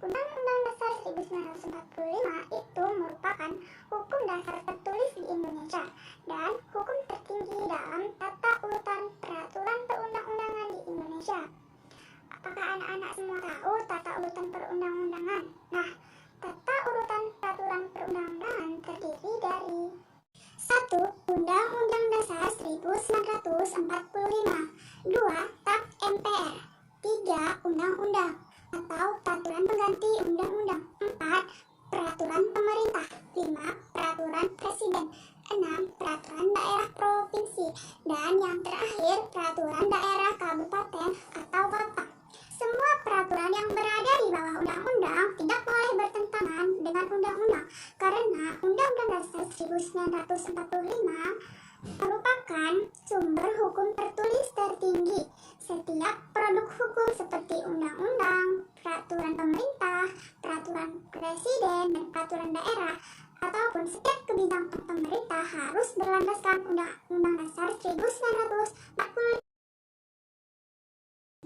Undang-Undang Dasar 1945 itu merupakan hukum dasar tertulis di Indonesia dan hukum tertinggi dalam tata urutan peraturan perundang-undangan di Indonesia. Apakah anak-anak semua tahu tata urutan perundang-undangan? Nah, tata urutan peraturan perundang-undangan terdiri dari 1. Undang-Undang Dasar 1945. 2. TAP MPR. 3. Undang-undang atau peraturan pengganti undang-undang. 4. Peraturan pemerintah. 5. Peraturan presiden. 6. Peraturan daerah provinsi. Dan yang terakhir, peraturan daerah kabupaten atau kota. Semua peraturan yang berada di bawah undang-undang tidak boleh bertentangan dengan undang-undang karena Undang-Undang Dasar 1945 merupakan sumber hukum tertulis tertinggi. Setiap produk hukum seperti undang-undang, peraturan pemerintah, peraturan presiden, dan peraturan daerah ataupun setiap kebijakan pemerintah harus berlandaskan Undang-Undang Dasar 1945.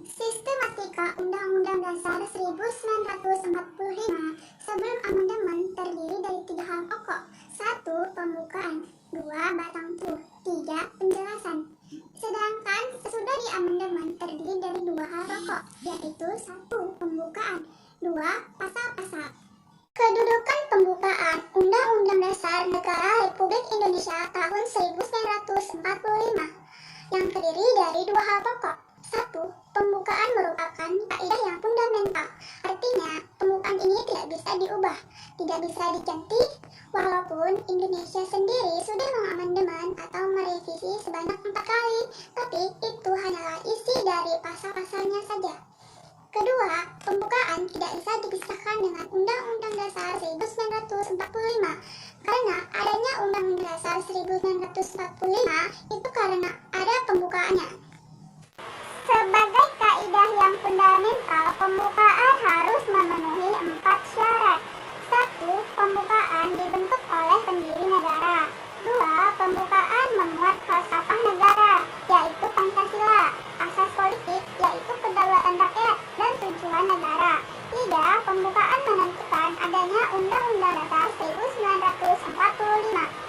Sistematika Undang-Undang Dasar 1945 sebelum amandemen terdiri dari 3 hal pokok. 1. Pembukaan. 2. Batang tubuh. 3. Penjelasan. Sedangkan sesudah di amandemen terdiri dari 2 hal pokok, yaitu 1. Pembukaan. 2. Pasal-pasal. Kedudukan pembukaan Undang-Undang Dasar Negara Republik Indonesia tahun 1945 yang terdiri dari 2 hal pokok. 1. Pembukaan merupakan kaidah yang fundamental. Artinya, pembukaan ini tidak bisa diubah, tidak bisa diganti, walaupun Indonesia sendiri sudah mengamandemen atau merevisi sebanyak 4 kali, tapi itu hanyalah isi dari pasal-pasalnya saja. Kedua, pembukaan tidak bisa dipisahkan dengan Undang-Undang Dasar 1945 karena adanya Undang-Undang Dasar 1945 itu karena ada pembukaannya. Sebagai kaidah yang fundamental, pembukaan harus memenuhi 4 syarat. 1. Pembukaan dibentuk oleh pendiri negara. 2. Pembukaan memuat falsafah negara, yaitu Pancasila, asas politik, yaitu kedaulatan rakyat, dan tujuan negara. 3. Pembukaan menentukan adanya Undang-Undang Dasar 1945.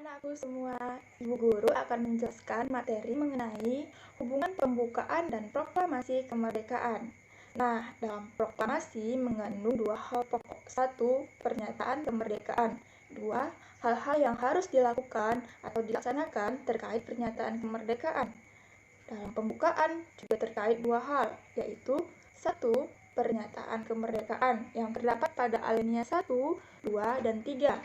Anakku semua, Ibu Guru akan menjelaskan materi mengenai hubungan pembukaan dan proklamasi kemerdekaan. Nah, dalam proklamasi mengandung 2 hal pokok. 1. Pernyataan kemerdekaan. 2. Hal-hal yang harus dilakukan atau dilaksanakan terkait pernyataan kemerdekaan. Dalam pembukaan juga terkait 2 hal, yaitu 1. Pernyataan kemerdekaan yang terdapat pada alinea 1, 2, dan 3.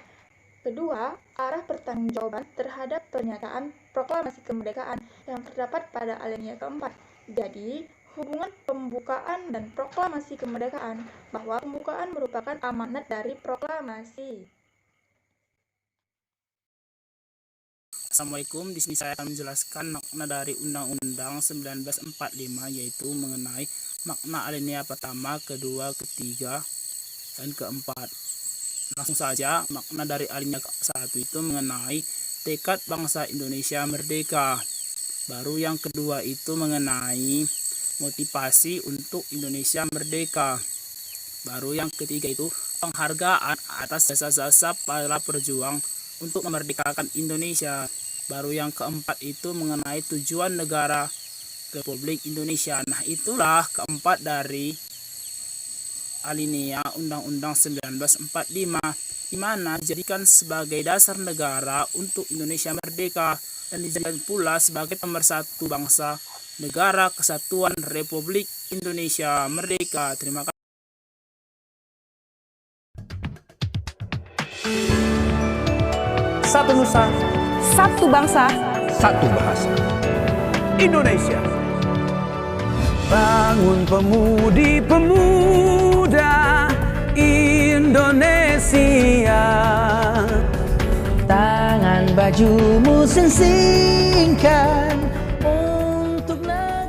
Kedua, arah pertanggungjawaban terhadap pernyataan proklamasi kemerdekaan yang terdapat pada alinea keempat. Jadi, hubungan pembukaan dan proklamasi kemerdekaan bahwa pembukaan merupakan amanat dari proklamasi. Assalamualaikum, di sini saya akan menjelaskan makna dari Undang-Undang 1945, yaitu mengenai makna alinea pertama, kedua, ketiga, dan keempat. Langsung saja, makna dari alinea 1 itu mengenai tekad bangsa Indonesia merdeka. Baru yang kedua itu mengenai motivasi untuk Indonesia merdeka. Baru yang ketiga itu penghargaan atas jasa-jasa para pejuang untuk memerdekakan Indonesia. Baru yang keempat itu mengenai tujuan negara Republik Indonesia. Nah, itulah keempat dari alinea Undang-Undang 1945, di mana dijadikan sebagai dasar negara untuk Indonesia merdeka dan dijadikan pula sebagai pemersatu bangsa negara kesatuan Republik Indonesia merdeka. Terima kasih. Satu nusa, Satu bangsa, satu bahasa. Indonesia. Bangun pemuda Indonesia. Tangan bajumu sensingkan untuk negara.